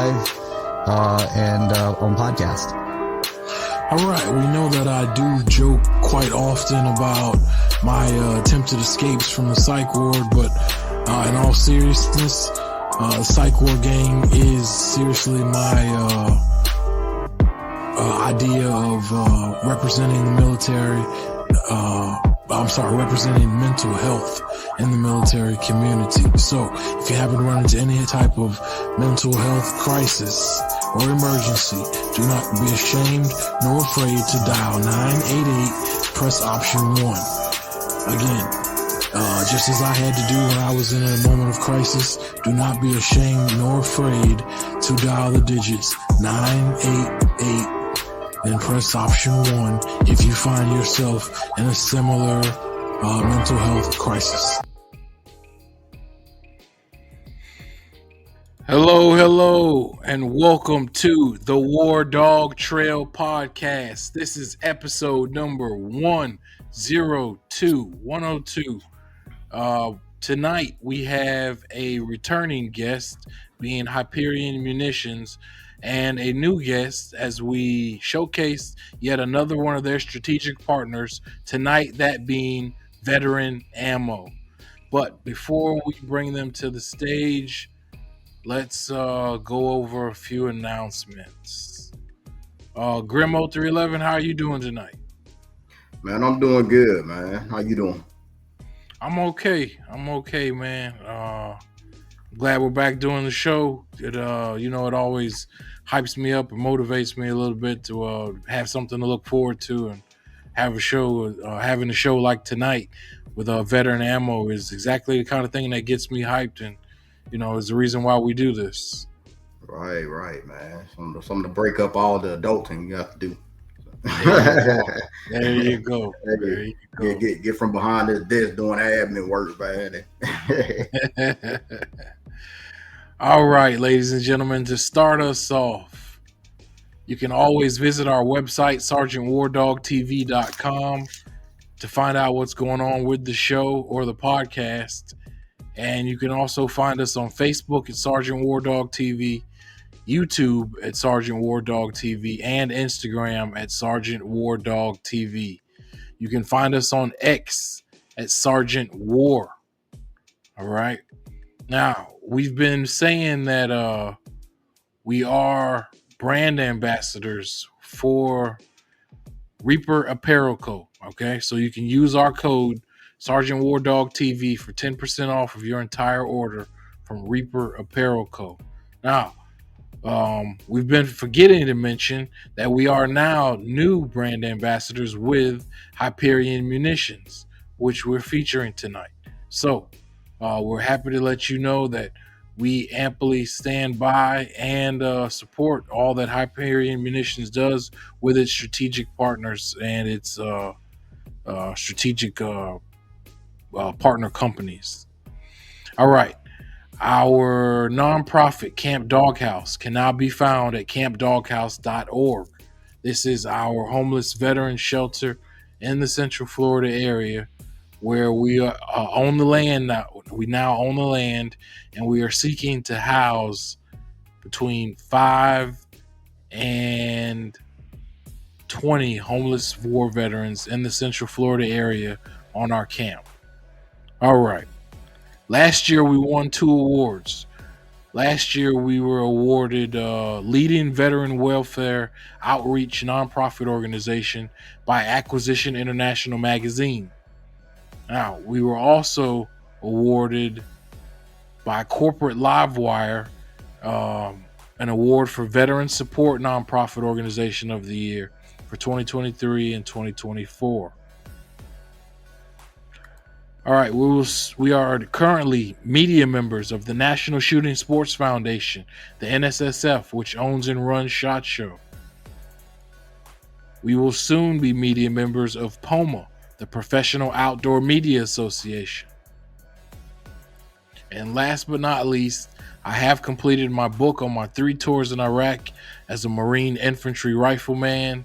live and on podcast. All right, we know that I do joke quite often about my attempted escapes from the psych ward, but in all seriousness, the psych ward gang is seriously my idea of representing the military. Representing mental health in the military community. So if you happen to run into any type of mental health crisis or emergency, do not be ashamed nor afraid to dial 988, press option 1. Again, just as I had to do when I was in a moment of crisis, do not be ashamed nor afraid to dial the digits 988, then press option 1 if you find yourself in a similar mental health crisis. Hello, and welcome to the WarDawg Trail podcast. This is episode number 102. Tonight we have a returning guest, being Hyperion Munitions, and a new guest as we showcase yet another one of their strategic partners tonight, that being Veteran Ammo. But before we bring them to the stage, let's go over a few announcements. Grimo 311, how are you doing tonight? Man, I'm doing good, man. How you doing? I'm okay, man. Glad we're back doing the show. It always hypes me up and motivates me a little bit to have something to look forward to, and have a show. Having a show like tonight with Veteran Ammo is exactly the kind of thing that gets me hyped, and is the reason why we do this. Right, man. Something to break up all the adulting you have to do. There you go. Get from behind this desk doing admin work, man. All right, ladies and gentlemen, to start us off, you can always visit our website, sergeantwardawgtv.com, to find out what's going on with the show or the podcast. And you can also find us on Facebook at Sergeant WarDawg TV, YouTube at Sergeant WarDawg TV, and Instagram at Sergeant WarDawg TV. You can find us on X at Sergeant War. All right. Now, we've been saying that we are brand ambassadors for Reaper Apparel Co. Okay, so you can use our code Sergeant WarDawg TV for 10% off of your entire order from Reaper Apparel Co. Now, we've been forgetting to mention that we are now new brand ambassadors with Hyperion Munitions, which we're featuring tonight. So we're happy to let you know that we amply stand by and support all that Hyperion Munitions does with its strategic partners and its strategic partner companies. All right. Our nonprofit Camp Doghouse can now be found at campdoghouse.org. This is our homeless veteran shelter in the Central Florida area, where we own the land now. We now own the land, and we are seeking to house between 5 and 20 homeless war veterans in the Central Florida area on our camp. All right. Last year, we won 2 awards. Last year, we were awarded Leading Veteran Welfare Outreach Nonprofit Organization by Acquisition International Magazine. Now, we were also awarded by Corporate Livewire an award for Veteran Support Nonprofit Organization of the Year for 2023 and 2024. All right, we are currently media members of the National Shooting Sports Foundation, the NSSF, which owns and runs SHOT Show. We will soon be media members of POMA, the Professional Outdoor Media Association. And last but not least, I have completed my book on my 3 tours in Iraq as a Marine Infantry Rifleman.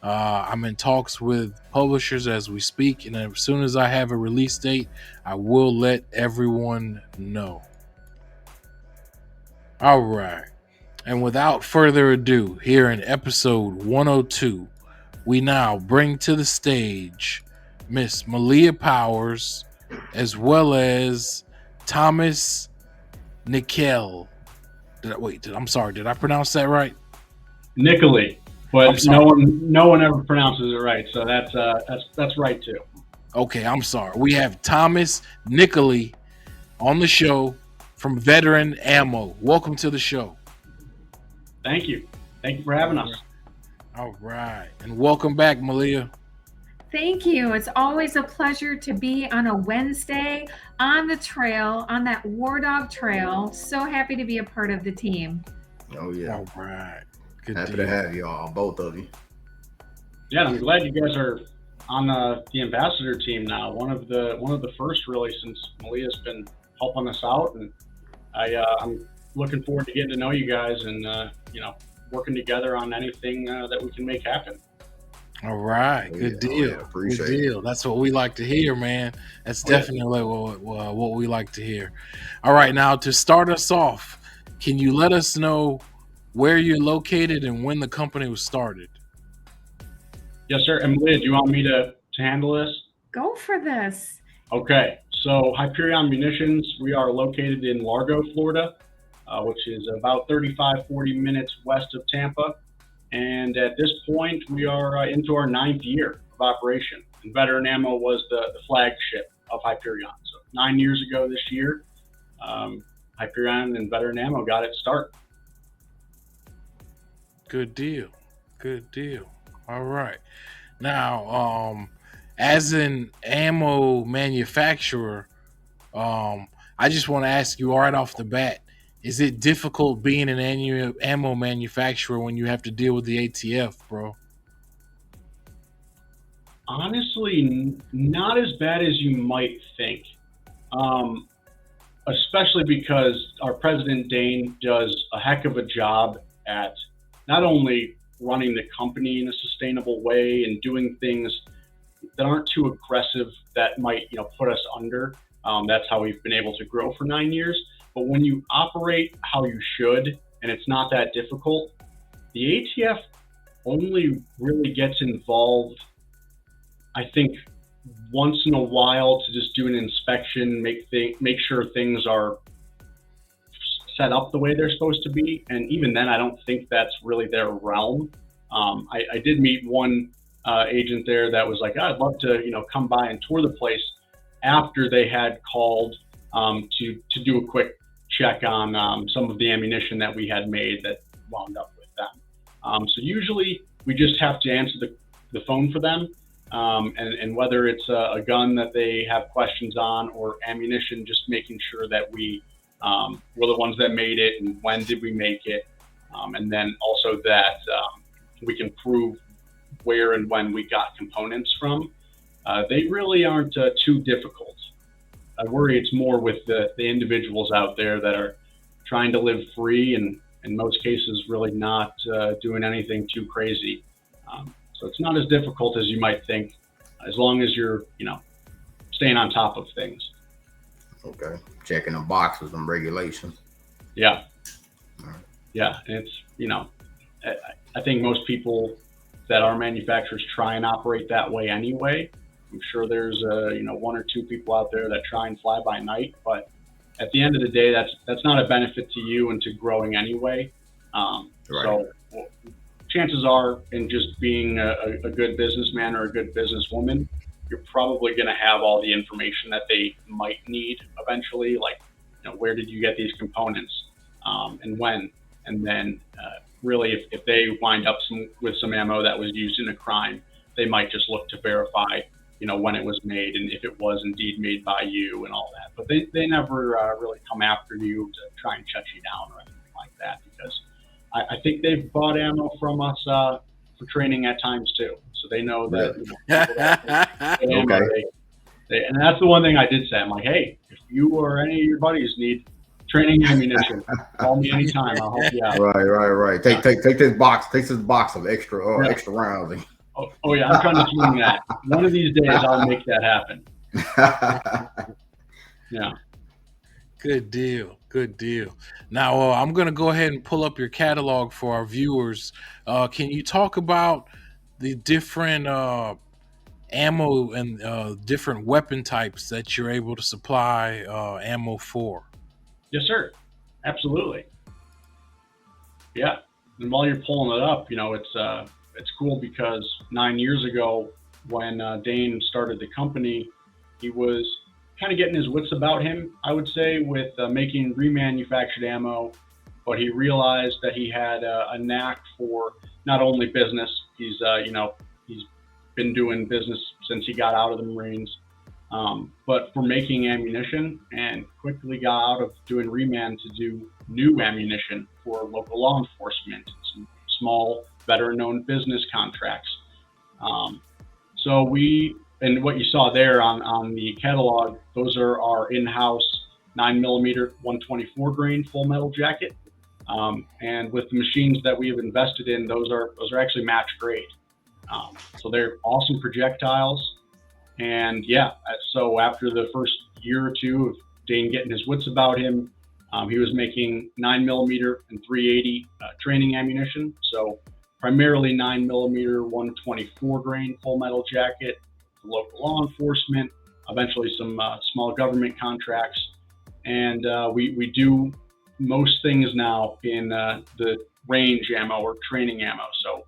I'm in talks with publishers as we speak, and as soon as I have a release date, I will let everyone know. All right. And without further ado, here in episode 102, we now bring to the stage Miss Malia Powers as well as Thomas Nickel. I'm sorry, did I pronounce that right? Nicoli, but no one ever pronounces it right, so that's right too. Okay, I'm sorry. We have Thomas Nicoli on the show from Veteran Ammo. Welcome to the show. Thank you for having us. All right, and welcome back, Malia. Thank you. It's always a pleasure to be on a Wednesday on the trail, on that WarDawg Trail. So happy to be a part of the team. Oh yeah. All right. Good Happy deal. to have you all, both of you. Yeah, I'm glad you guys are on the ambassador team now. One of the first really, since Malia's been helping us out, and I'm looking forward to getting to know you guys and working together on anything that we can make happen. All right, good deal. Yeah, appreciate good deal. That's what we like to hear, man. That's definitely what we like to hear. All right, now to start us off, can you let us know where you're located and when the company was started? Yes, sir. And Malia, do you want me to handle this? Go for this. Okay, so Hyperion Munitions, we are located in Largo, Florida, which is about 35-40 minutes west of Tampa. And at this point, we are into our 9th year of operation. And Veteran Ammo was the flagship of Hyperion. So 9 years ago this year, Hyperion and Veteran Ammo got its start. Good deal. Good deal. All right. Now, as an ammo manufacturer, I just want to ask you right off the bat, is it difficult being an ammo manufacturer when you have to deal with the ATF, bro? Honestly, not as bad as you might think, especially because our president, Dane, does a heck of a job at not only running the company in a sustainable way and doing things that aren't too aggressive that might put us under. That's how we've been able to grow for 9 years. But when you operate how you should, and it's not that difficult, the ATF only really gets involved, I think, once in a while to just do an inspection, make sure things are set up the way they're supposed to be. And even then, I don't think that's really their realm. I did meet one agent there that was like, I'd love to, come by and tour the place after they had called to do a quick check on some of the ammunition that we had made that wound up with them. So usually we just have to answer the phone for them. And whether it's a gun that they have questions on or ammunition, just making sure that we were the ones that made it and when did we make it. And then also that we can prove where and when we got components from. They really aren't too difficult. I worry it's more with the individuals out there that are trying to live free and in most cases really not doing anything too crazy. So it's not as difficult as you might think, as long as you're, staying on top of things. Okay. Checking the boxes and regulations. Yeah. All right. Yeah. And it's, I think most people that are manufacturers try and operate that way anyway. I'm sure there's one or two people out there that try and fly by night, but at the end of the day, that's not a benefit to you and to growing anyway. Right. So chances are, in just being a good businessman or a good businesswoman, you're probably going to have all the information that they might need eventually. Like, where did you get these components, and when? And then, really, if they wind up with some ammo that was used in a crime, they might just look to verify, when it was made and if it was indeed made by you and all that. But they never really come after you to try and shut you down or anything like that, because I think they've bought ammo from us for training at times too. So they know that. Okay. And that's the one thing I did say. I'm like, hey, if you or any of your buddies need training ammunition, call me anytime. I'll help you out. Right. Take this box of extra rounds. Oh yeah, I'm trying to swing that. One of these days, I'll make that happen. Yeah. Good deal. Good deal. Now, I'm going to go ahead and pull up your catalog for our viewers. Can you talk about the different ammo and different weapon types that you're able to supply ammo for? Yes, sir. Absolutely. Yeah. And while you're pulling it up, it's cool because 9 years ago, when Dane started the company, he was kind of getting his wits about him, I would say, with making remanufactured ammo. But he realized that he had a knack for not only business. He's been doing business since he got out of the Marines, but for making ammunition, and quickly got out of doing reman to do new ammunition for local law enforcement, some small veteran-owned business contracts. And what you saw there on the catalog, those are our in-house 9mm 124 grain full metal jacket. And with the machines that we have invested in, those are actually match grade. So they're awesome projectiles. And yeah, so after the first year or two of Dane getting his wits about him, he was making 9mm and 380 training ammunition. So primarily 9mm 124 grain full metal jacket for local law enforcement, eventually some small government contracts. And we do most things now in the range ammo or training ammo. So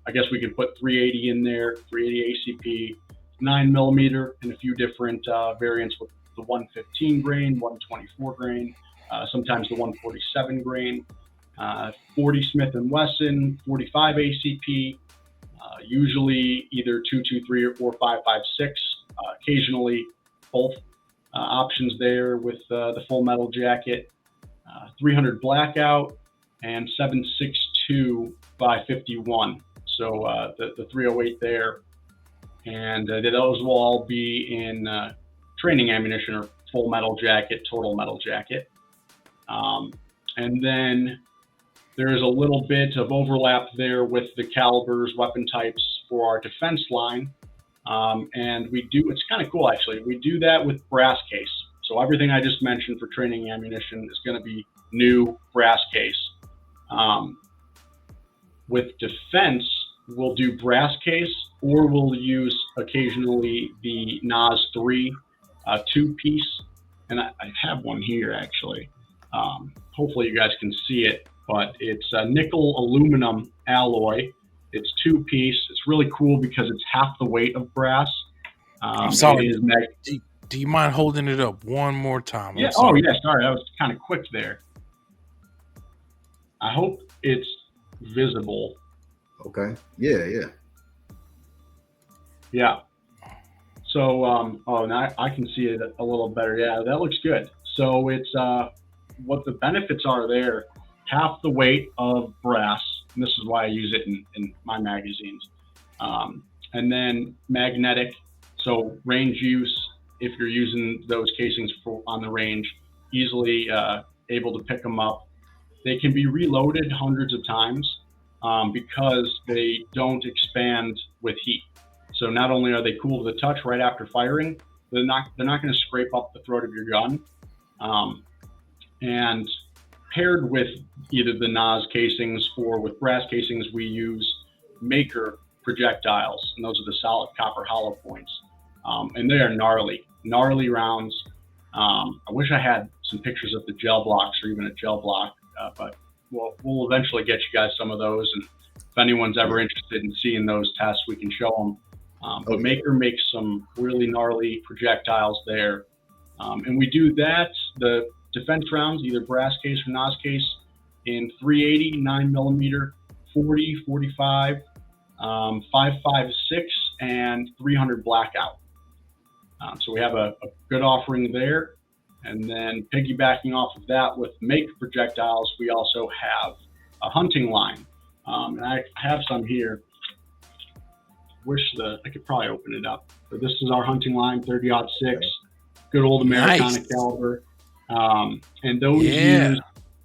I guess we could put 380 in there, 380 ACP, 9mm, and a few different variants with the 115 grain, 124 grain, sometimes the 147 grain, 40 Smith & Wesson, 45 ACP, usually either 223 or 556, occasionally both options there with the full metal jacket, 300 blackout, and 762 by 51. So the 308 there. And those will all be in training ammunition or full metal jacket, total metal jacket. And then there is a little bit of overlap there with the calibers, weapon types for our defense line. And it's kind of cool actually, we do that with brass case. So everything I just mentioned for training ammunition is going to be new brass case. With defense, we'll do brass case, or we'll use occasionally the NAS 3 two-piece. And I have one here actually. Hopefully you guys can see it, but it's a nickel aluminum alloy. It's two-piece. It's really cool because it's half the weight of brass. I'm sorry. Do you mind holding it up one more time? Yeah. Oh, yeah. Sorry, that was kind of quick there. I hope it's visible. Okay. Yeah. Yeah. So, now I can see it a little better. Yeah, that looks good. So it's what the benefits are there: half the weight of brass, and this is why I use it in my magazines. And then magnetic, so range use. If you're using those casings on the range, easily able to pick them up. They can be reloaded hundreds of times because they don't expand with heat. So not only are they cool to the touch right after firing, they're not going to scrape up the throat of your gun. And paired with either the NAS casings or with brass casings, we use Maker projectiles, and those are the solid copper hollow points. And they are gnarly rounds. I wish I had some pictures of the gel blocks or even a gel block, but we'll eventually get you guys some of those. And if anyone's ever interested in seeing those tests, we can show them. But Maker makes some really gnarly projectiles there. And we do that, the defense rounds, either brass case or NAS case, in 380, 9mm, 40, 45, 5.56, and 300 blackout. So we have a good offering there. And then piggybacking off of that with Maker projectiles, we also have a hunting line. And I have some here. I could probably open it up. But this is our hunting line, 30-06, good old Americana caliber. And those use,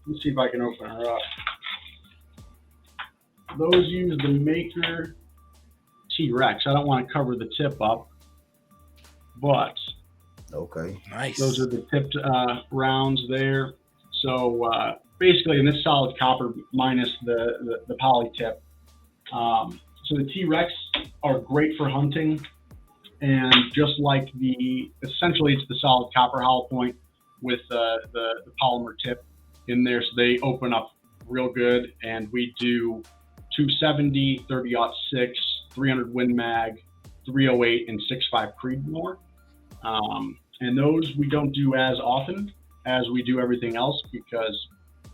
let's see if I can open her up. Those use the Maker T-Rex. I don't want to cover the tip up, but Okay. Nice. Those are the tipped rounds there. So basically, in this solid copper minus the poly tip. So the T-Rex are great for hunting, and just like essentially it's the solid copper hollow point with the polymer tip in there, so they open up real good. And we do 270, 30-06, 300 Win Mag, 308, and 6.5 Creedmoor. And those we don't do as often as we do everything else because,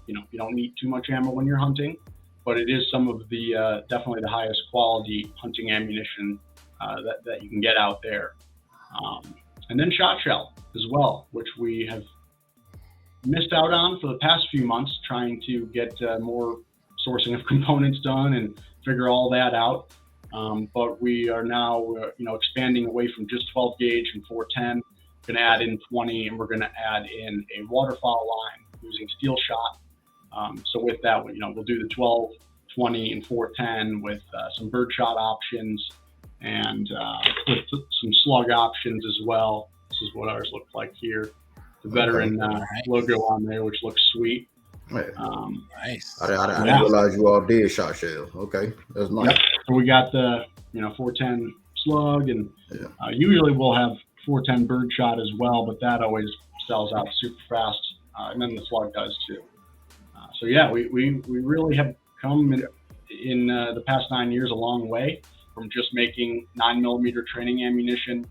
you don't need too much ammo when you're hunting, but it is some of the definitely the highest quality hunting ammunition that you can get out there. And then shot shell as well, which we have missed out on for the past few months, trying to get more sourcing of components done and figure all that out. But we are now, expanding away from just 12 gauge and 410. Going to add in 20, and we're going to add in a waterfowl line using steel shot. So with that, we'll do the 12, 20, and 410 with some birdshot options and with some slug options as well. This is what ours look like here. The veteran logo on there, which looks sweet. Yeah. Nice. I didn't realize you all did shot shell. Okay, that's nice. Yep. So we got the 410 slug, and usually we'll have 410 birdshot as well, but that always sells out super fast, and then the slug does too. So yeah, we really have come in the past 9 years a long way from just making 9mm training ammunition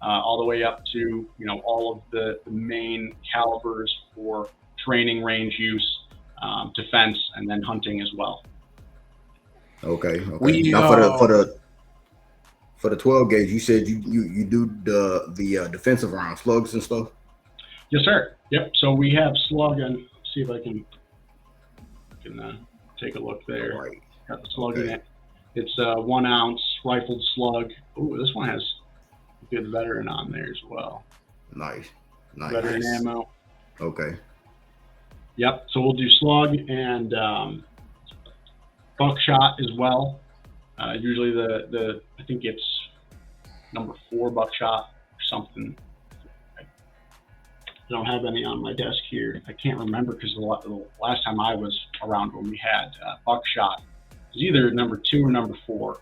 all the way up to all of the main calibers for training, range use, defense, and then hunting as well. Okay. Now for the 12 gauge, you said you do the defensive round slugs and stuff. Yes, sir. Yep. So we have slug, and see if I can take a look there. Right. Got the slug in it. It's a 1 ounce rifled slug. Oh, this one has a good veteran on there as well. Nice. Veteran ammo. Okay. Yep. So we'll do slug and buckshot as well. Usually the I think it's number 4 buckshot or something. I don't have any on my desk here. I can't remember because the last time I was around when we had buckshot, it was either number 2 or number 4.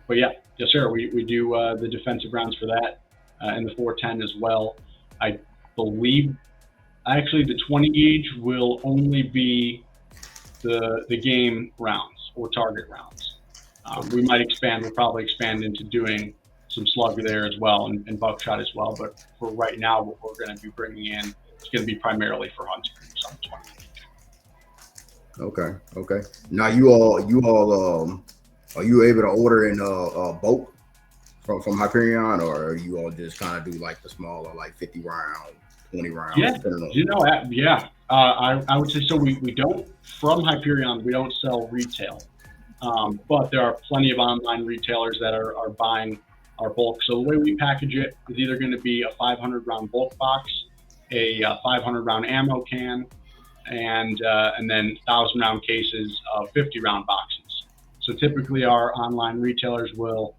But yeah, yes sir, we do the defensive rounds for that and the 410 as well. I believe actually the 20 gauge will only be the game rounds or target rounds. We might expand. We'll probably expand into doing some slug there as well and buckshot as well. But for right now, what we're going to be bringing in is going to be primarily for hunting. Some 20. Okay. Now you all are you able to order in bulk from Hyperion, or are you all just kind of do like the smaller, like 50 round, 20 rounds? Yeah. I would say so. We don't, from Hyperion, we don't sell retail. But there are plenty of online retailers that are buying our bulk. So the way we package it is either going to be a 500 round bulk box, a 500 round ammo can, and then 1,000 round cases of 50 round boxes. So typically our online retailers will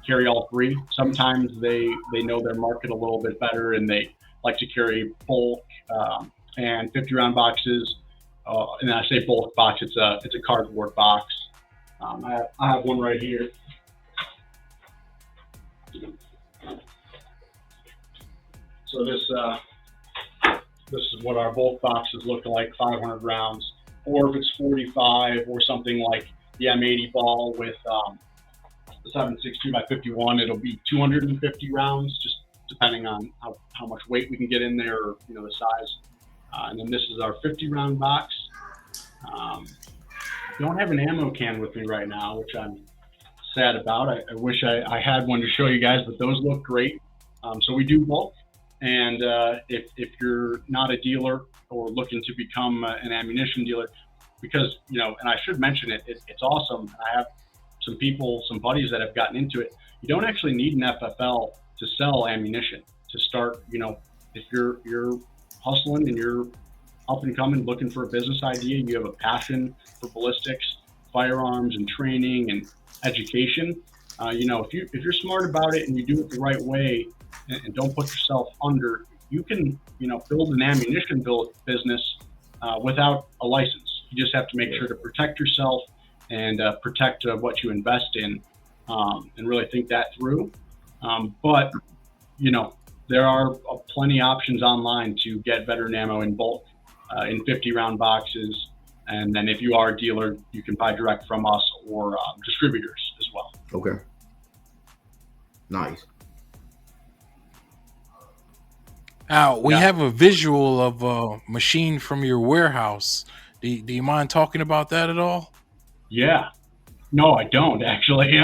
carry all 3. Sometimes they know their market a little bit better and they like to carry bulk and 50 round boxes. And I say bulk box, it's a cardboard box. I have one right here. So this is what our bulk boxes look like, 500 rounds. Or if it's 45 or something like the M80 ball with the 7.62 by 51, it'll be 250 rounds, just depending on how much weight we can get in there, or the size. And then this is our 50 round box. Don't have an ammo can with me right now, which I'm sad about. I wish I had one to show you guys, but those look great. So we do bulk. And if you're not a dealer or looking to become an ammunition dealer, because, and I should mention it's awesome. I have some buddies that have gotten into it. You don't actually need an FFL to sell ammunition to start. If you're hustling and you're up and coming, looking for a business idea, you have a passion for ballistics, firearms, and training and education. If you're smart about it and you do it the right way, and don't put yourself under. You can, build an ammunition business without a license. You just have to make sure to protect yourself and protect what you invest in, and really think that through. But there are plenty options online to get veteran ammo in bulk, in 50 round boxes. And then if you are a dealer, you can buy direct from us or distributors as well. Okay. Nice. Now, we have a visual of a machine from your warehouse. Do you mind talking about that at all? Yeah. No, I don't actually.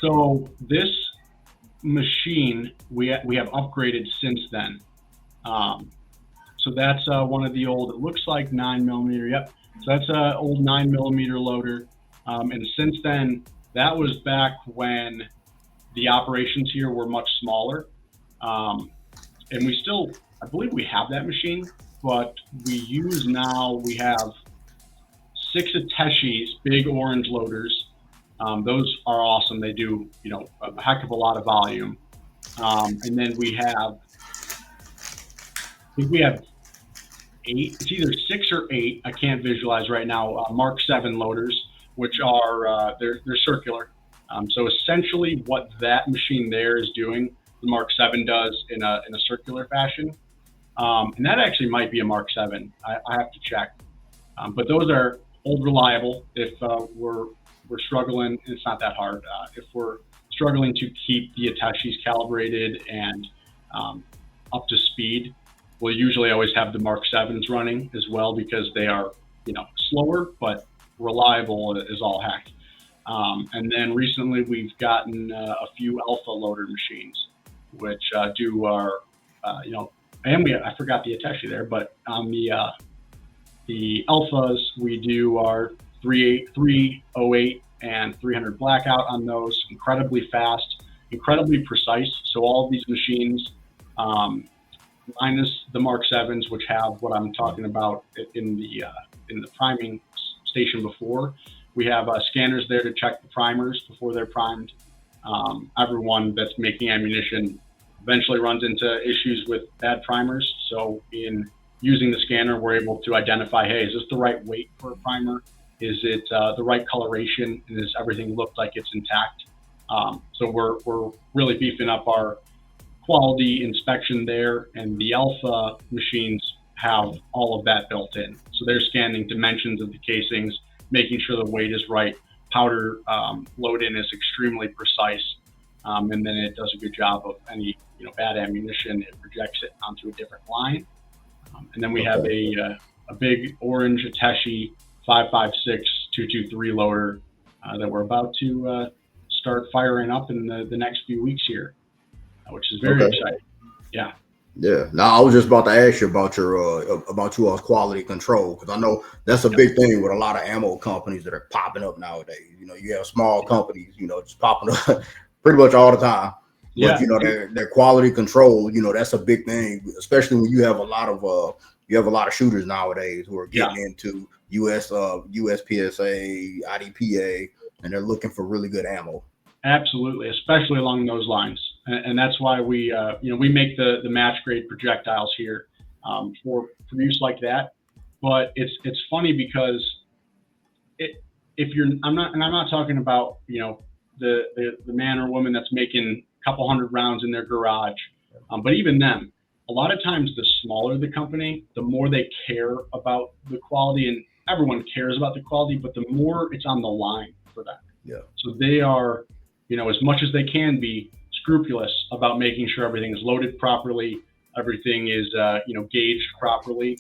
So this machine we have upgraded since then. So that's one of the old, it looks like 9mm. Yep. So that's an old 9mm loader. And since then, that was back when the operations here were much smaller. And we still, I believe we have that machine, but we have 6 Ateshis, big orange loaders. Those are awesome. They do, a heck of a lot of volume. And then I think we have 8, it's either 6 or 8, I can't visualize right now, Mark 7 loaders, which are, they're circular. So essentially what that machine there is doing, the Mark 7 does in a circular fashion. And that actually might be a Mark 7. I have to check. But those are old reliable. If we're struggling, it's not that hard. If we're struggling to keep the Ateshis calibrated and up to speed, we'll usually always have the Mark 7s running as well, because they are, slower, but reliable as all heck. And then recently we've gotten a few Alpha loader machines, which do our, and I forgot the Ateshi there, but on the Alphas, we do our 308 and 300 blackout on those, incredibly fast, incredibly precise. So all of these machines, minus the Mark 7s, which have what I'm talking about in the priming station before, we have scanners there to check the primers before they're primed. Everyone that's making ammunition eventually runs into issues with bad primers. So in using the scanner, we're able to identify, hey, is this the right weight for a primer? Is it the right coloration? And does everything look like it's intact? So we're really beefing up our quality inspection there, and the Alpha machines have all of that built in. So they're scanning dimensions of the casings, making sure the weight is right. Powder load in is extremely precise, and then it does a good job of any bad ammunition. It projects it onto a different line. And then we have a big orange Ateshi 5.56 223 loader that we're about to start firing up in the next few weeks here, which is very exciting. Yeah. Yeah. Now I was just about to ask you about your quality control, because I know that's a big thing with a lot of ammo companies that are popping up nowadays. You have small companies, just popping up pretty much all the time. Yeah. But their quality control, that's a big thing, especially when you have a lot of shooters nowadays who are getting into USPSA, IDPA, and they're looking for really good ammo. Absolutely, especially along those lines, and that's why we make the match grade projectiles here for use like that. But it's funny because I'm not talking about the man or woman that's making a couple hundred rounds in their garage, but even them, a lot of times the smaller the company, the more they care about the quality, and everyone cares about the quality, but the more it's on the line for them. Yeah. So they are, as much as they can be, scrupulous about making sure everything is loaded properly, everything is, gauged properly.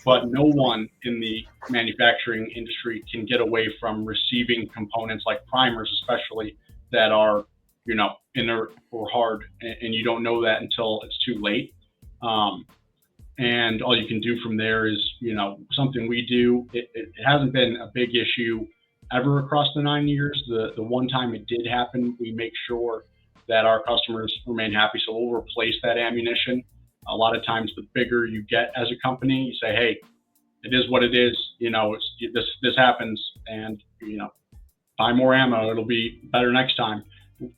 But no one in the manufacturing industry can get away from receiving components like primers, especially, that are, inert or hard, and you don't know that until it's too late. And all you can do from there is, something we do. It hasn't been a big issue ever across the 9 years. The one time it did happen, we make sure that our customers remain happy. So we'll replace that ammunition. A lot of times, the bigger you get as a company, you say, hey, it is what it is. This happens, and buy more ammo. It'll be better next time.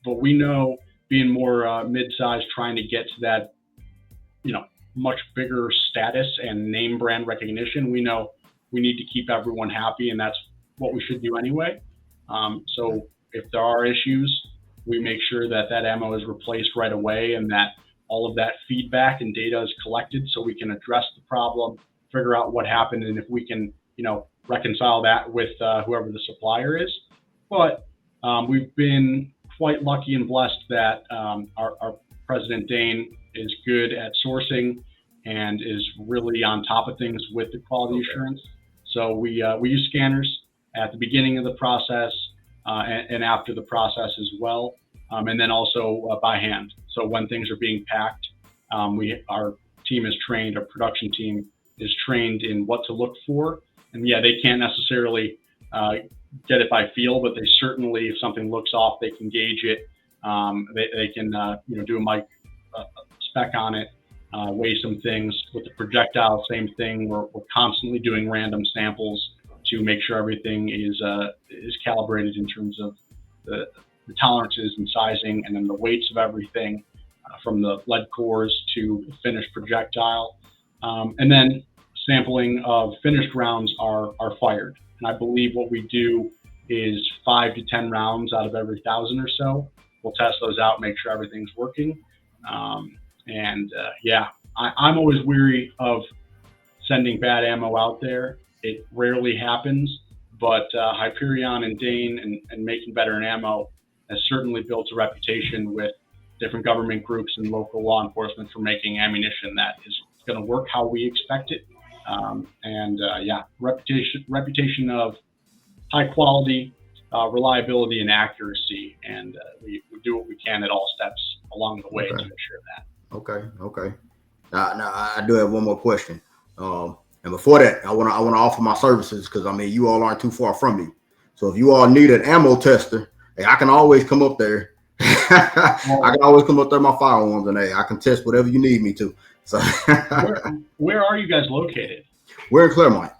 But we know being more mid-sized, trying to get to that, much bigger status and name brand recognition. We know we need to keep everyone happy, and that's what we should do anyway. So if there are issues, we make sure that ammo is replaced right away, and that all of that feedback and data is collected so we can address the problem, figure out what happened, and if we can, reconcile that with whoever the supplier is. But we've been quite lucky and blessed that our President Dane is good at sourcing and is really on top of things with the quality assurance. So we use scanners at the beginning of the process and after the process as well, and then also by hand. So when things are being packed, our team is trained, our production team is trained in what to look for. And yeah, they can't necessarily get it by feel, but they certainly, if something looks off, they can gauge it. They can do a mic spec on it, weigh some things. With the projectile, same thing. We're constantly doing random samples to make sure everything is calibrated in terms of the tolerances and sizing, and then the weights of everything, from the lead cores to the finished projectile, and then sampling of finished rounds are fired. And I believe what we do is 5 to 10 rounds out of every 1,000 or so. We'll test those out, make sure everything's working. I'm always weary of sending bad ammo out there. It rarely happens, but Hyperion and Dane and Making Better in Ammo has certainly built a reputation with different government groups and local law enforcement for making ammunition that is going to work how we expect it. Reputation of high quality, reliability, and accuracy, and we do what we can at all steps along the way to ensure that. Okay. Now I do have one more question. And before that, I want to offer my services, because you all aren't too far from me. So if you all need an ammo tester, hey, I can always come up there. I can always come up there with my firearms, and hey, I can test whatever you need me to. So where are you guys located? We're in Claremont.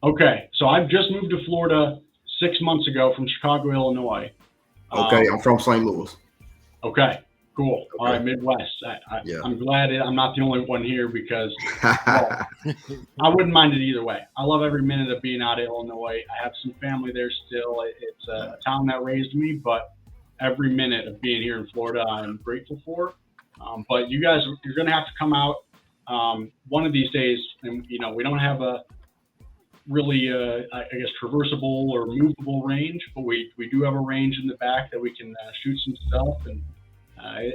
Okay, so I've just moved to Florida 6 months ago from Chicago, Illinois. Okay, I'm from St. Louis. Okay, cool. Okay. All right, Midwest. I'm glad I'm not the only one here, because I wouldn't mind it either way. I love every minute of being out of Illinois. I have some family there still. It's a town that raised me, but every minute of being here in Florida, I'm grateful for. But you guys, you're going to have to come out one of these days. And, we don't have a really, traversable or movable range, but we do have a range in the back that we can shoot some stuff. And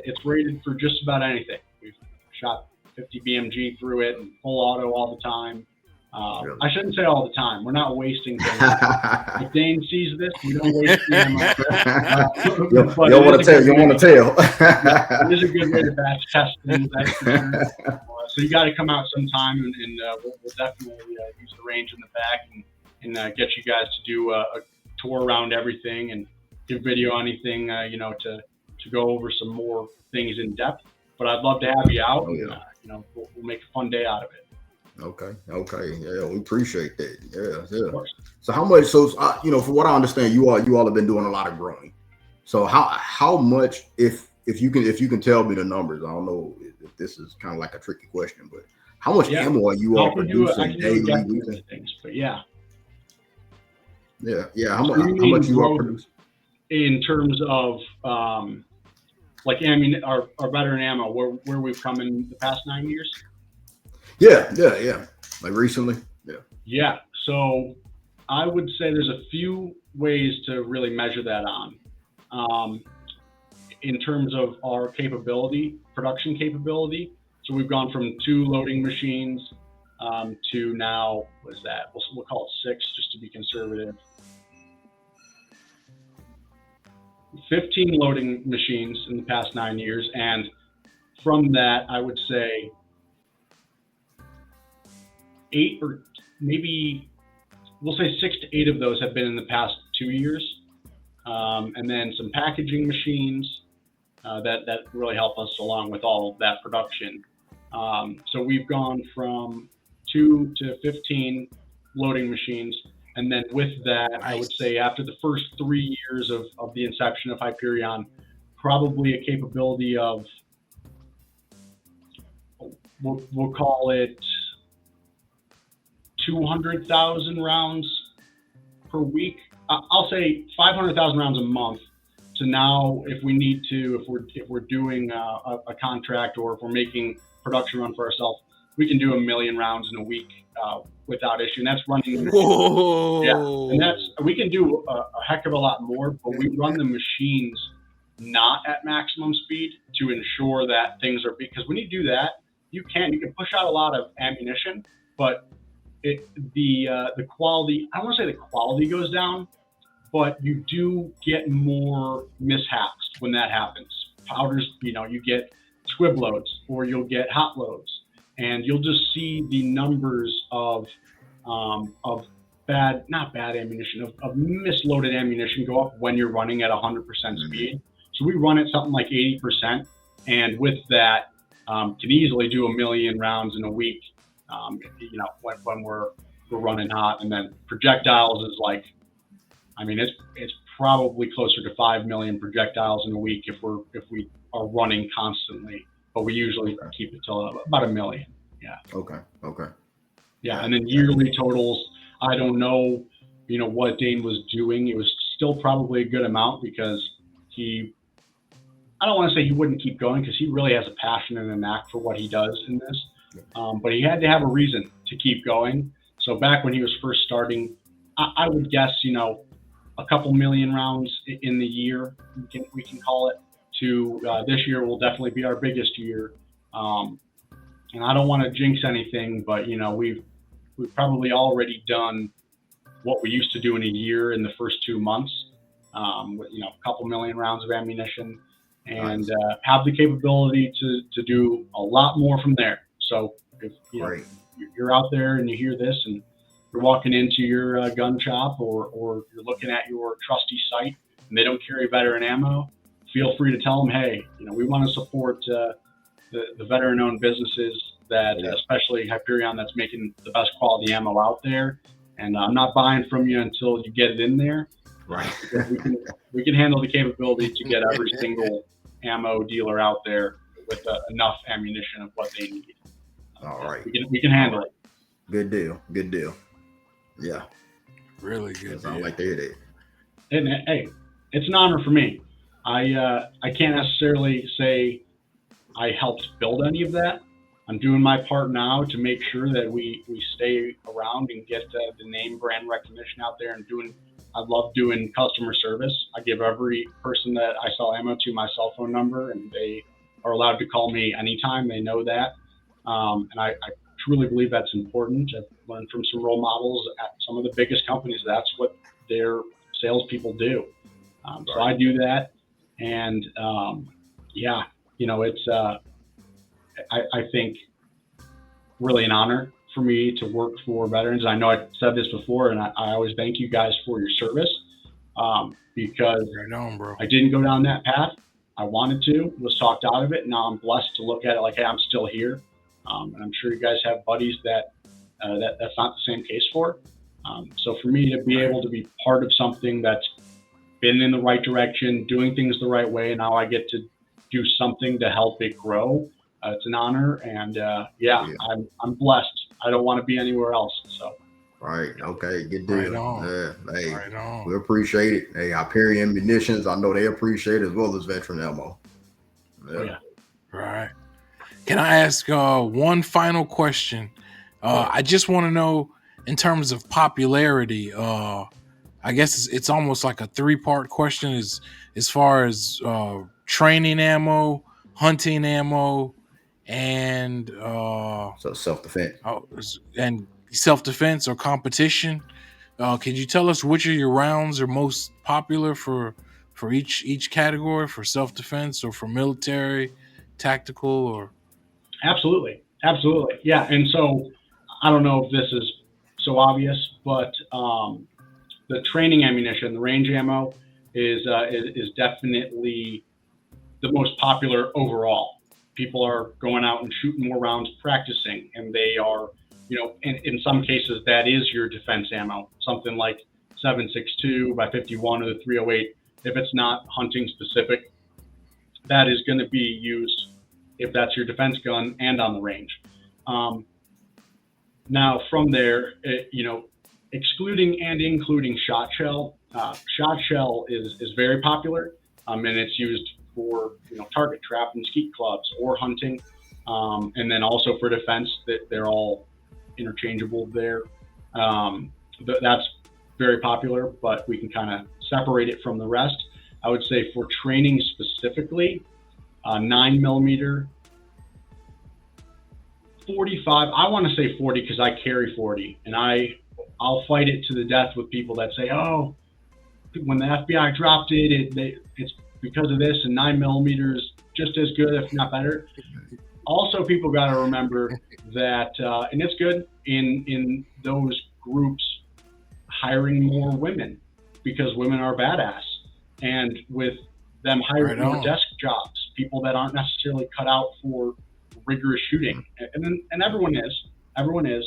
it's rated for just about anything. We've shot 50 BMG through it and full auto all the time. Really? I shouldn't say all the time. We're not wasting things. If Dane sees this, we don't waste ammo. You don't want to tell. It is a good way to batch test things. That's for sure. So you got to come out sometime, and we'll definitely use the range in the back and get you guys to do a tour around everything and give video anything, to go over some more things in depth. But I'd love to have you out. And, we'll make a fun day out of it. Okay. Yeah, we appreciate that. Yeah. So how much? So from what I understand, you all have been doing a lot of growing. So how much, if you can tell me the numbers? I don't know if this is kind of like a tricky question, but how much ammo are you all producing daily? Things, but yeah. How much you all produce in terms of our veteran ammo? Where we've come in the past 9 years. Yeah. Like recently. Yeah. So I would say there's a few ways to really measure that on. In terms of our production capability. So we've gone from 2 loading machines to now, what is that? We'll call it 6 just to be conservative. 15 loading machines in the past 9 years. And from that, I would say 8, or maybe we'll say 6 to 8 of those have been in the past 2 years. And then some packaging machines that really help us along with all of that production. So we've gone from 2 to 15 loading machines. And then with that, I would say after the first 3 years of the inception of Hyperion, probably a capability of, we'll call it 200,000 rounds per week. I'll say 500,000 rounds a month. So now, if we need to, if we're doing a contract, or if we're making production run for ourselves, we can do 1 million rounds in a week without issue. And that's running. Whoa! Yeah, and we can do a heck of a lot more, but we run the machines not at maximum speed to ensure that things are, because when you do that, you can push out a lot of ammunition, but the quality, I don't want to say the quality goes down, but you do get more mishaps when that happens. Powders, you get squib loads, or you'll get hot loads, and you'll just see the numbers of not bad ammunition, of misloaded ammunition go up when you're running at 100% speed. So we run at something like 80%, and with that, can easily do 1 million rounds in a week. When we're running hot, and then projectiles is like, it's probably closer to 5 million projectiles in a week if we are running constantly, but we usually keep it to about 1 million. Yeah. Okay. Yeah, and then yearly totals, I don't know, what Dane was doing. It was still probably a good amount, because I don't want to say he wouldn't keep going, because he really has a passion and a knack for what he does in this. But he had to have a reason to keep going. So back when he was first starting, I would guess, a couple million rounds in the year, we can call it, to this year will definitely be our biggest year. And I don't want to jinx anything, but, we've probably already done what we used to do in a year in the first 2 months, with, a couple million rounds of ammunition, and have the capability to do a lot more from there. So if you're out there and you hear this, and you're walking into your gun shop, or you're looking at your trusty site and they don't carry veteran ammo, feel free to tell them, hey, we want to support the veteran-owned businesses that, especially Hyperion, that's making the best quality ammo out there. And I'm not buying from you until you get it in there. Right. we can handle the capability to get every single ammo dealer out there with enough ammunition of what they need. All right. We can handle it. Good deal. Yeah. Really good. I like to hear that. And hey, it's an honor for me. I can't necessarily say I helped build any of that. I'm doing my part now to make sure that we stay around and get the name brand recognition out there, and I love doing customer service. I give every person that I sell ammo to my cell phone number, and they are allowed to call me anytime. They know that. And I truly believe that's important. I've learned from some role models at some of the biggest companies. That's what their salespeople do. So I do that. And it's, I think, really an honor for me to work for veterans. I know I said this before, and I always thank you guys for your service, because I didn't go down that path. I wanted to, was talked out of it. Now I'm blessed to look at it like, hey, I'm still here. And I'm sure you guys have buddies that's not the same case for. So for me to be able to be part of something that's been in the right direction, doing things the right way, and now I get to do something to help it grow. It's an honor, and I'm blessed. I don't want to be anywhere else. So. Right. Okay. Good deal. Right on. Hey, right on. We appreciate it. Hey, Hyperion Munitions, I know they appreciate it as well as Veteran Ammo. Yeah. Right. Can I ask one final question? I just want to know, in terms of popularity, I guess it's almost like a 3-part question, as far as training ammo, hunting ammo, and so self-defense. And self-defense or competition. Could you tell us which of your rounds are most popular for each category, for self-defense or for military, tactical, or? Absolutely. Yeah. And so I don't know if this is so obvious, but the training ammunition, the range ammo, is definitely the most popular overall. People are going out and shooting more rounds, practicing, and they are, in some cases that is your defense ammo, something like 7.62 by 51 or the 308. If it's not hunting specific, that is going to be used if that's your defense gun and on the range. Now from there, excluding and including shot shell is very popular, and it's used for target trap and skeet clubs or hunting, and then also for defense. That they're all interchangeable there. That's very popular, but we can kind of separate it from the rest. I would say for training specifically, 9mm, 45. I want to say 40 because I carry 40, and I'll fight it to the death with people that say, "Oh, when the FBI dropped it, it's because of this, and 9mm is just as good, if not better." Also, people got to remember that, and it's good in those groups hiring more women, because women are badass, and with them hiring more desk jobs, people that aren't necessarily cut out for rigorous shooting, and everyone is.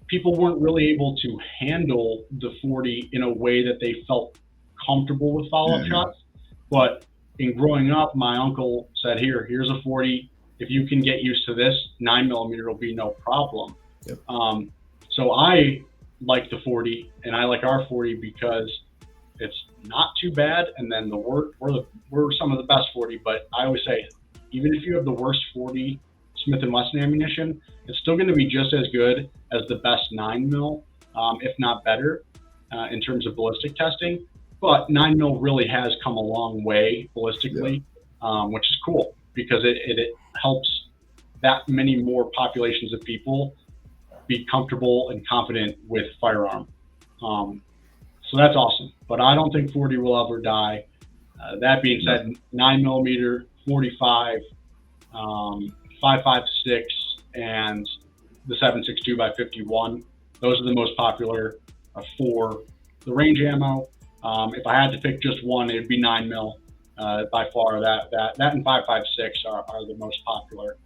People weren't really able to handle the 40 in a way that they felt comfortable with follow-up shots. But in growing up, my uncle said, here's a 40. If you can get used to this, 9mm will be no problem. Yep. So I like the 40, and I like our 40 because it's not too bad. And then we're some of the best 40, but I always say, even if you have the worst 40 Smith & Wesson ammunition, it's still going to be just as good as the best 9mm, if not better, in terms of ballistic testing. But 9mm really has come a long way ballistically, which is cool because it helps that many more populations of people be comfortable and confident with firearm. So that's awesome. But I don't think 40 will ever die. That being said, 9mm, 45, 5.56, and the 7.62 x 51. Those are the most popular for the range ammo. If I had to pick just one, it'd be 9mm. By far, that and 5.56 are the most popular.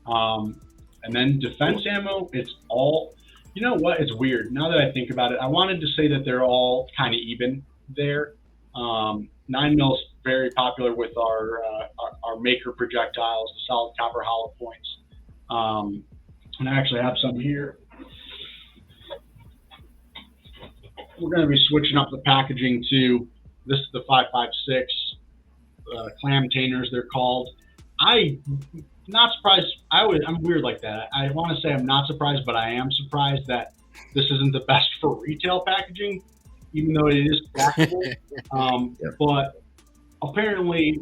And then defense ammo, it's all. You know what? It's weird. Now that I think about it, I wanted to say that they're all kind of even there. 9mm is very popular with our maker projectiles, the solid copper hollow points. And I actually have some here. We're going to be switching up the packaging to this is the 5.56 clam tainers, they're called. I'm not surprised. I'm weird like that. I want to say I'm not surprised, but I am surprised that this isn't the best for retail packaging, even though it is packable. But apparently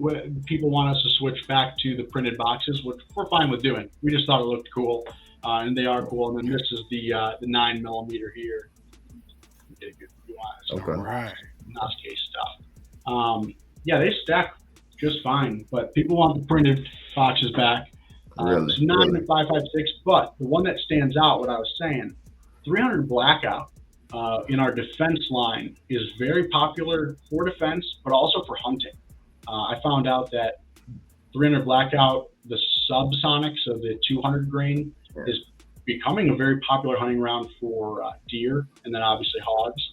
people want us to switch back to the printed boxes, which we're fine with doing. We just thought it looked cool, and they are cool. And then this is the 9mm here. Get a good view on it. Okay. Right. Nos case stuff. Yeah, they stack just fine, but people want the printed boxes back. It's 9 and 5.56, but the one that stands out, what I was saying, 300 Blackout in our defense line is very popular for defense, but also for hunting. I found out that 300 Blackout, the subsonic, so the 200 grain, is becoming a very popular hunting round for deer and then obviously hogs.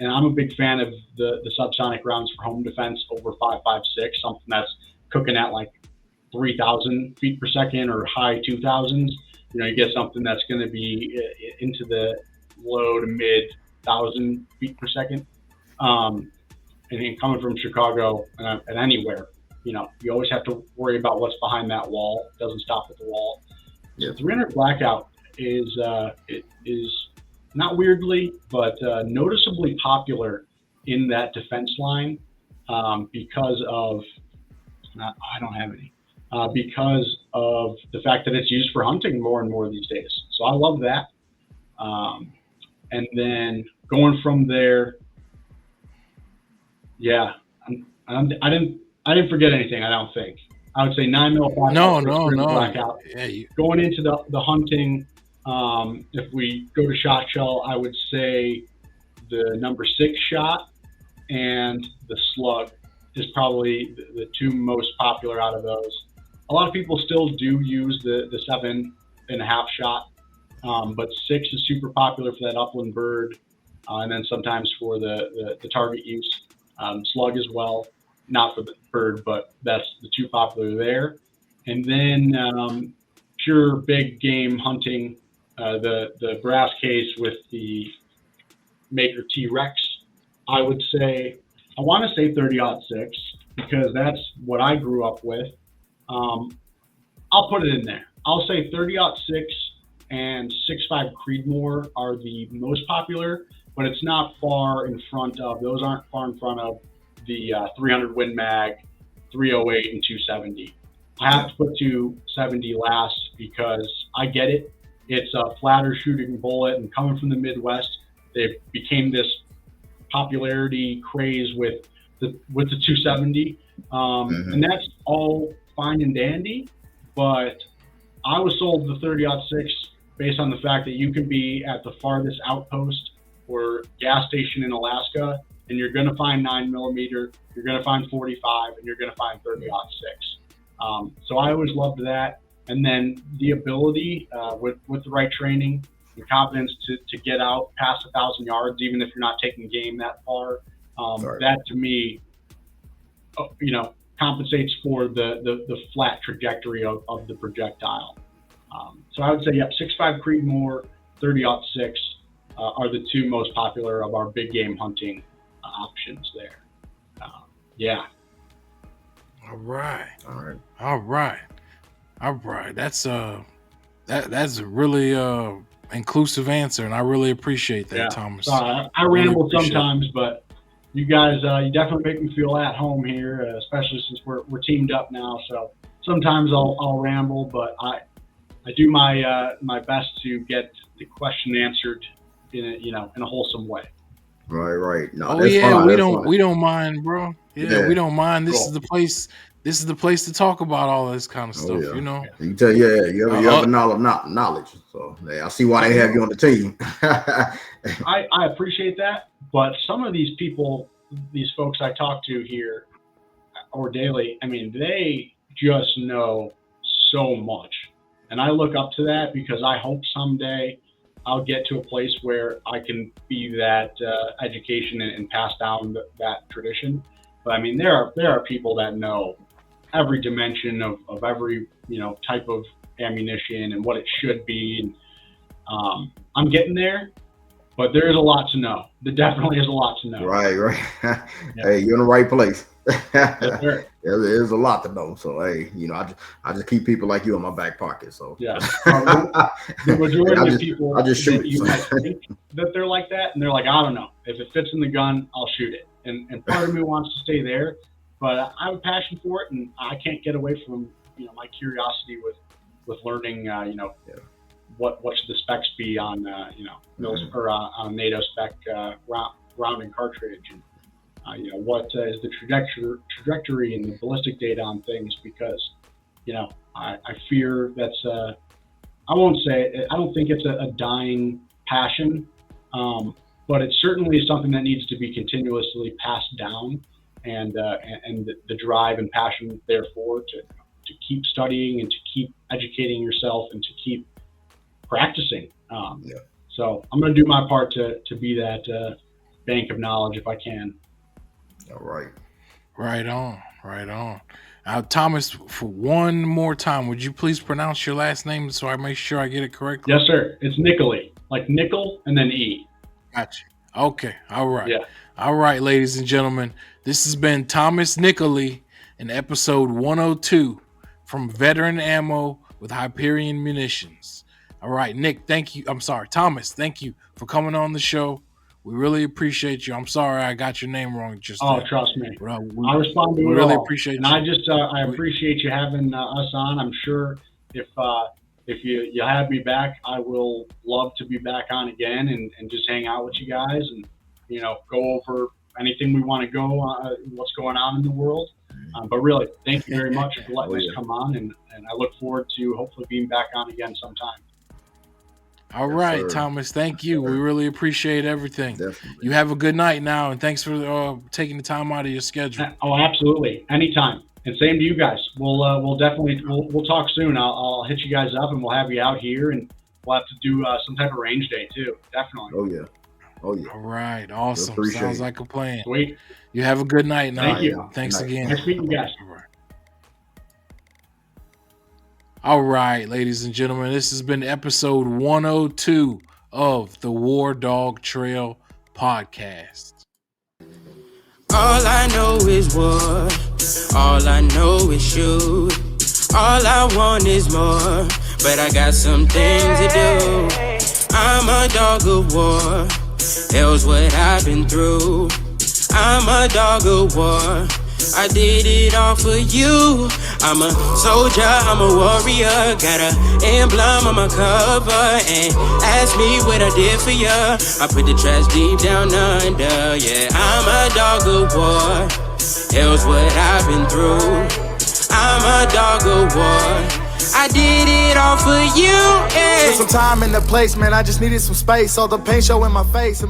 And I'm a big fan of the subsonic rounds for home defense over 5.56, something that's cooking at like 3,000 feet per second or high 2,000s. You get something that's going to be into the low to mid 1,000 feet per second. And coming from Chicago and anywhere, you always have to worry about what's behind that wall. It doesn't stop at the wall. So 300 Blackout is not weirdly, but noticeably popular in that defense line because of, I don't have any, because of the fact that it's used for hunting more and more these days. So I love that. And then going from there, I didn't forget anything, I don't think. I would say 9mm. No. Blackout. Yeah, Going into the hunting, if we go to shot shell, I would say the number 6 shot and the slug is probably the two most popular out of those. A lot of people still do use the 7.5 shot, but 6 is super popular for that upland bird, and then sometimes for the target use. Slug as well, not for the bird, but that's the two popular there. And then pure big game hunting, the brass case with the Maker T-Rex. I would say, I want to say 30-06 because that's what I grew up with. I'll put it in there. I'll say 30-06 and 6.5 Creedmoor are the most popular, but it's not far in front of, those aren't far in front of the 300 Win Mag, 308 and 270. I have to put 270 last because I get it. It's a flatter shooting bullet, and coming from the Midwest, they became this popularity craze with the 270, and that's all fine and dandy. But I was sold the 30-06 based on the fact that you can be at the farthest outpost or gas station in Alaska, and you're going to find 9mm, you're going to find 45, and you're going to find 30-06. So I always loved that. And then the ability with the right training and confidence to get out past 1,000 yards, even if you're not taking game that far, that to me, compensates for the flat trajectory of the projectile. So I would say, 6.5 Creedmoor, 30-06 are the two most popular of our big game hunting options there. All right. That's a really inclusive answer, and I really appreciate that, Thomas. I ramble sometimes, but you guys, you definitely make me feel at home here, especially since we're teamed up now. So sometimes I'll ramble, but I do my best to get the question answered in a wholesome way. Right. No, we don't mind, bro. We don't mind. This is the place. This is the place to talk about all this kind of stuff. You know. You tell you have a knowledge. So I see why they have you on the team. I appreciate that, but some of these people, these folks I talk to here or daily, I mean, they just know so much, and I look up to that because I hope someday I'll get to a place where I can be that education and pass down that tradition. But I mean, there are people that know every dimension of every type of ammunition and what it should be. And I'm getting there, but there is a lot to know. There definitely is a lot to know. Right. Hey, you're in the right place. Yes, there's a lot to know. So hey, I just keep people like you in my back pocket. So the majority of people I just shoot. You might think that they're like that, and they're like, I don't know, if it fits in the gun, I'll shoot it. And part of me wants to stay there, but I have a passion for it, and I can't get away from my curiosity with learning. What should the specs be on or on NATO spec round and cartridge, and what is the trajectory and the ballistic data on things, because I fear that's I don't think it's a dying passion, but it's certainly something that needs to be continuously passed down, and the drive and passion therefore to keep studying and to keep educating yourself and to keep practicing. So I'm going to do my part to be that bank of knowledge if I can. All right. Right on. Thomas, for one more time, would you please pronounce your last name so I make sure I get it correctly? Yes, sir. It's Nicoli, like nickel and then E. Gotcha. Okay. All right. Yeah. All right, ladies and gentlemen. This has been Thomas Nicoli in episode 102 from Veteran Ammo with Hyperion Munitions. All right, Nick, thank you. I'm sorry, Thomas, thank you for coming on the show. We really appreciate you. I'm sorry I got your name wrong just there. Trust me. I respond to it really all. Appreciate and you. I appreciate you having us on. I'm sure if you have me back, I will love to be back on again and just hang out with you guys and go over anything we want to go what's going on in the world. But really, thank you very much for letting us come on, and I look forward to hopefully being back on again sometime. All right, sir. Thomas, thank you. We really appreciate everything. Definitely. You have a good night now, and thanks for taking the time out of your schedule. Oh, absolutely. Anytime. And same to you guys. We'll definitely talk soon. I'll hit you guys up, and we'll have you out here, and we'll have to do some type of range day too. Definitely. Oh yeah. Oh yeah. All right. Awesome. Appreciate Sounds it. like a plan. Sweet. You have a good night now. Thank you. Thanks Good night. again. Nice meeting you guys. All right. All right, ladies and gentlemen, this has been episode 102 of the WarDawg Trail podcast. All I know is war. All I know is shoot. All I want is more, but I got some things to do. I'm a dog of war. Hell's what I've been through. I'm a dog of war. I did it all for you. I'm a soldier, I'm a warrior. Got an emblem on my cover. And ask me what I did for ya. I put the trash deep down under. Yeah, I'm a dog of war. Hell's what I've been through. I'm a dog of war. I did it all for you, yeah. Took some time in the place, man, I just needed some space. All the pain show in my face and my